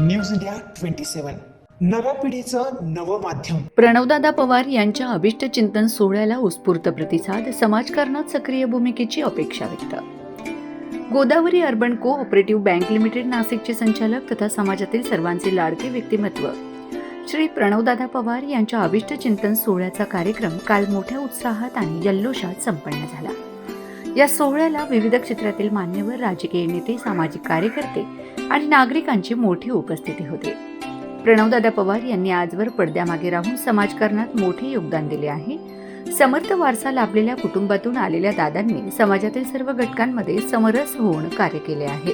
News India 27 नव्या पिढीचं नवं माध्यम. प्रणवदादा पवार यांच्या अभिष्ट चिंतन सोहळ्याला उत्स्फूर्त प्रतिसाद, समाजकारणात सक्रिय भूमिकेची अपेक्षा व्यक्त. Godavari urban cooperative bank limited नाशिकचे संचालक तथा समाजातील सर्वांचे लाडके व्यक्तिमत्व श्री प्रणवदादा पवार यांच्या अभिष्ट चिंतन सोहळ्याचा कार्यक्रम काल मोठ्या उत्साहात आणि जल्लोषात संपन्न झाला. या सोहळ्याला विविध क्षेत्रातील मान्यवर, राजकीय नेते, सामाजिक कार्यकर्ते आणि नागरिकांची मोठी उपस्थिती होती. प्रणवदादा पवार यांनी आजवर पडद्यामागे राहून समाजकारणात मोठे योगदान दिले आहे. समर्थ वारसा लाभलेल्या कुटुंबातून आलेल्या दादांनी समाजातील सर्व घटकांमध्ये समरस होऊन कार्य केले आहे.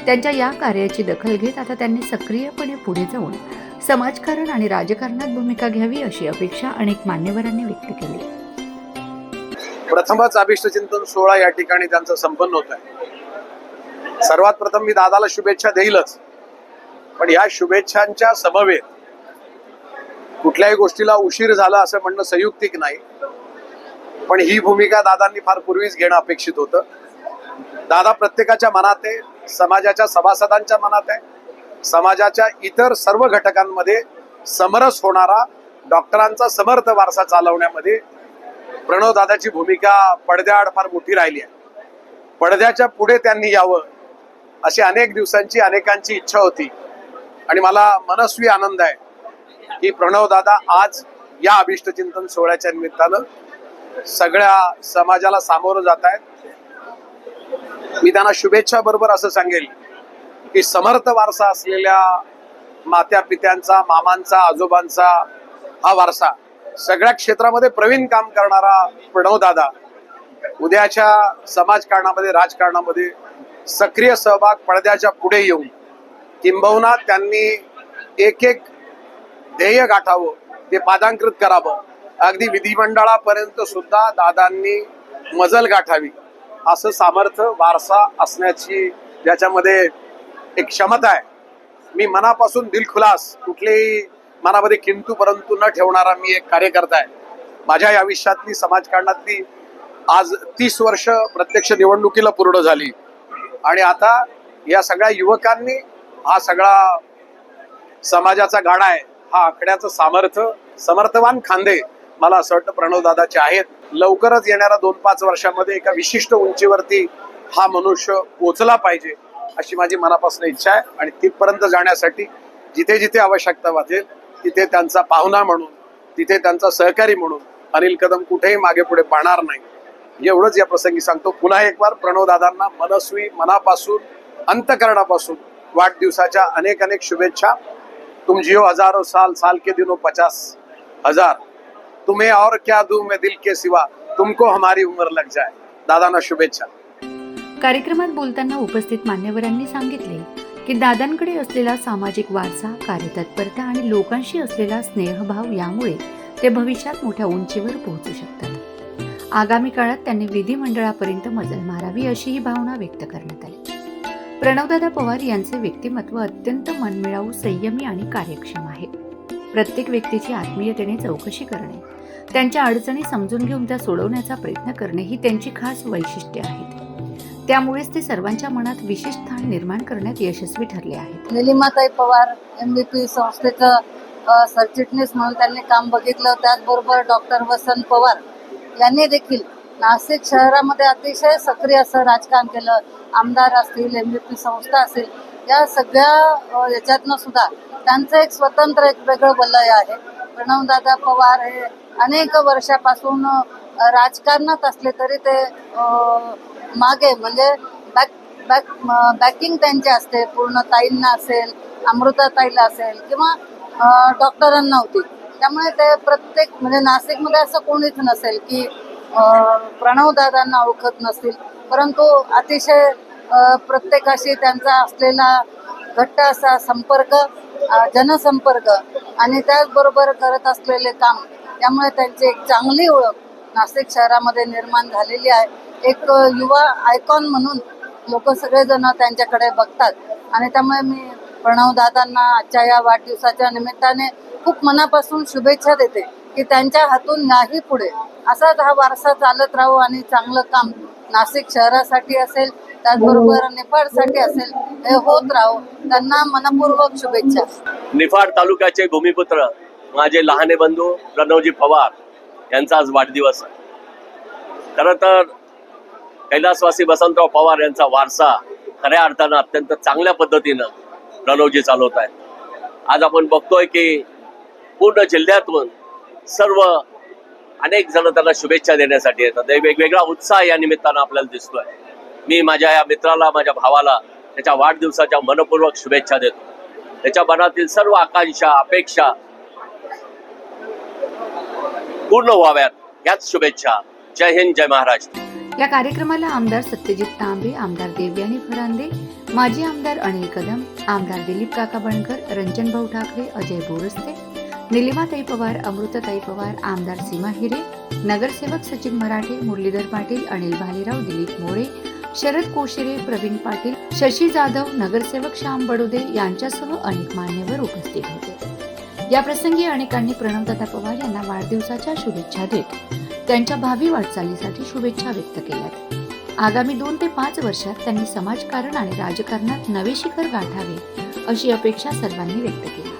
त्यांच्या या कार्याची दखल घेत आता त्यांनी सक्रियपणे पुढे जाऊन समाजकारण आणि राजकारणात भूमिका घ्यावी अशी अपेक्षा अनेक मान्यवरांनी व्यक्त केली. प्रथमच अभिष्ट चिंतन सोहळा या ठिकाणी त्यांचं संपन्न होत आहे. सर्वात प्रथम मी दादाला शुभेच्छा देईलच, पण या शुभेच्छांच्या समवेत कुठल्याही गोष्टीला उशीर झाला असं म्हणणं संयुक्तिक नाही. पण ही भूमिका दादांनी फार पूर्वीच घेणं अपेक्षित होतं. दादा प्रत्येकाच्या मनात आहे, समाजाच्या सभासदांच्या मनात आहे, समाजाच्या इतर सर्व घटकांमध्ये समरस होणारा डॉक्टरांचा समर्थ वारसा चालवण्यामध्ये प्रणवदादाची भूमिका पडद्याआड फार मोठी राहिली आहे. पडद्याच्या पुढे त्यांनी यावं अशी अनेक दिवसांची अनेकांची इच्छा होती आणि मला मनस्वी आनंद आहे की प्रणवदादा आज या अभिष्ट चिंतन सोहळ्याच्या निमित्तानं सगळ्या समाजाला सामोरं जात आहेत. मी त्यांना शुभेच्छा बरोबर असं सांगेल की समर्थ वारसा असलेल्या मात्या पित्यांचा, मामांचा, आजोबांचा हा वारसा सगळ्या क्षेत्रामध्ये प्रवीण काम करणारा प्रणवदादा उद्याच्या समाजकारणामध्ये, राजकारणामध्ये सक्रिय सहभाग पडद्याच्या पुढे येऊन किंबहुना त्यांनी एक एक ध्येय गाठावं, ते पादांकृत करावं, अगदी विधिमंडळापर्यंत सुद्धा दादांनी मजल गाठावी असं सामर्थ्य वारसा असण्याची ज्याच्यामध्ये एक क्षमता आहे. मी मनापासून दिलखुलास, कुठलेही मनामध्ये किंतु परंतु न ठेवणारा मी एक कार्यकर्ता आहे. माझ्या या आयुष्यातली, समाजकारणातली आज 30 वर्ष प्रत्यक्ष निवडणुकीला पूर्ण झाली आणि आता या सगळ्या युवकांनी हा सगळा समाजाचा गाडा आहे, हा आखड्याचं सामर्थ्य, समर्थवान खांदे मला असं वाटतं प्रणवदादाचे आहेत. लवकरच येणाऱ्या 2-5 वर्षामध्ये एका विशिष्ट उंचीवरती हा मनुष्य पोचला पाहिजे अशी माझी मनापासून इच्छा आहे आणि तिथपर्यंत जाण्यासाठी जिथे जिथे आवश्यकता वाटेल तिथे त्यांचा पाहुणा म्हणून, तिथे त्यांचा सहकारी म्हणून अनिल कदम कुठेही मागे पुढे पाहणार नाही एवढंच या प्रसंगी सांगतो. पुन्हा एक बार प्रणवदादांना मनस्वी, मनापासून, अंतकरणापासून वाढदिवसाच्या अनेक अनेक शुभेच्छा. तुम जियो हजारों साल, साल के दिनों 50,000. तुम्हें और क्या दूं मैं दिल के सिवा, तुमको हमारी उम्र लग जाए. दादांना शुभेच्छा. कार्यक्रमात बोलताना उपस्थित मान्यवरांनी सांगितले की दादांकडे असलेला सामाजिक वारसा, कार्यतत्परता आणि लोकांशी असलेला स्नेहभाव यामुळे ते भविष्यात मोठ्या उंचीवर पोहोचू शकतात. आगामी काळात त्यांनी विधिमंडळापर्यंत मजल मारावी अशी ही भावना व्यक्त करण्यात आली. प्रणवदादा पवार यांचे व्यक्तिमत्व अत्यंत मनमिळावू, संयमी आणि कार्यक्षम आहे. प्रत्येक व्यक्तीची आत्मीयतेने चौकशी करणे, त्यांच्या अडचणी समजून घेऊन त्या सोडवण्याचा प्रयत्न करणे ही त्यांची खास वैशिष्ट्ये आहेत. त्यामुळेच ते सर्वांच्या मनात विशेष स्थान निर्माण करण्यात यशस्वी ठरले आहेत. निलिमाताई पवार MVP संस्थेचं सरचिटणीस म्हणून त्यांनी काम बघितलं. त्याचबरोबर डॉक्टर वसंत पवार यांनी देखील नाशिक शहरामध्ये अतिशय सक्रिय असं राजकारण केलं. आमदार असतील, MVP संस्था असेल, या सगळ्या याच्यातनं सुद्धा त्यांचं एक स्वतंत्र, एक वेगळं वलय आहे. प्रणवदादा पवार हे अनेक वर्षापासून राजकारणात असले तरी ते मागे म्हणजे बॅकिंग त्यांची असते. पूर्ण ताईंना असेल, अमृताताईला असेल किंवा डॉक्टरांना होती. त्यामुळे ते प्रत्येक म्हणजे नाशिकमध्ये असं कोणीच नसेल की प्रणवदादांना ओळखत नसतील. परंतु अतिशय प्रत्येकाशी त्यांचा असलेला घट्ट असा संपर्क, जनसंपर्क आणि त्याचबरोबर करत असलेले काम, त्यामुळे त्यांची एक चांगली ओळख नाशिक शहरामध्ये निर्माण झालेली आहे. एक युवा आयकॉन म्हणून लोक सगळेजण त्यांच्याकडे बघतात आणि त्यामुळे मी प्रणवदादांना आजच्या या वाढदिवसाच्या निमित्ताने खूप मनापासून शुभेच्छा देते की त्यांच्या हातून याही पुढे असाच हा वारसा चालत राहू आणि चांगलं काम नाशिक शहरासाठी असेल त्याचबरोबर निफाडसाठी असेल हे होत राहो. त्यांना मनपूर्वक शुभेच्छा. निफाड तालुक्याचे भूमिपुत्र माझे लहाने बंधू प्रणवजी पवार यांचा आज वाढदिवस आहे. खरं तर कैलासवासी वसंतराव पवार यांचा वारसा खऱ्या अर्थानं अत्यंत चांगल्या पद्धतीनं प्रणवजी चालवत आहेत. आज आपण बघतोय की पूर्ण जिल्ह्यातून सर्व अनेक जण त्यांना शुभेच्छा देण्यासाठी येतात. वेगवेगळा उत्साह या निमित्तानं आपल्याला दिसतोय. मी माझ्या या मित्राला, माझ्या भावाला त्याच्या वाढदिवसाच्या मनपूर्वक शुभेच्छा देतो. त्याच्या मनातील सर्व आकांक्षा, अपेक्षा पूर्ण व्हाव्यात याच शुभेच्छा. जय हिंद, जय महाराष्ट्र. या कार्यक्रमाला आमदार सत्यजित तांबे, आमदार देवयानी फरांदे, माजी आमदार अनिल कदम, आमदार दिलीप काका बनकर, रंजनभाऊ ठाकरे, अजय बोरस्ते, निलिमाताई पवार, अमृताताई पवार, आमदार सीमा हिरे, नगरसेवक सचिन मराठे, मुरलीधर पाटील, अनिल भालेराव, दिलीप मोरे, शरद कोशिरे, प्रवीण पाटील, शशी जाधव, नगरसेवक श्याम बडोदे यांच्यासह अनेक मान्यवर उपस्थित होते. या प्रसंगी अनेकांनी प्रणवदादा पवार यांना वाढदिवसाच्या शुभेच्छा देत त्यांच्या भावी वाटचालीसाठी शुभेच्छा व्यक्त केल्यात. आगामी 2 ते 5 वर्षात त्यांनी समाजकारण आणि राजकारणात नवे शिखर गाठावे अशी अपेक्षा सर्वांनी व्यक्त केली.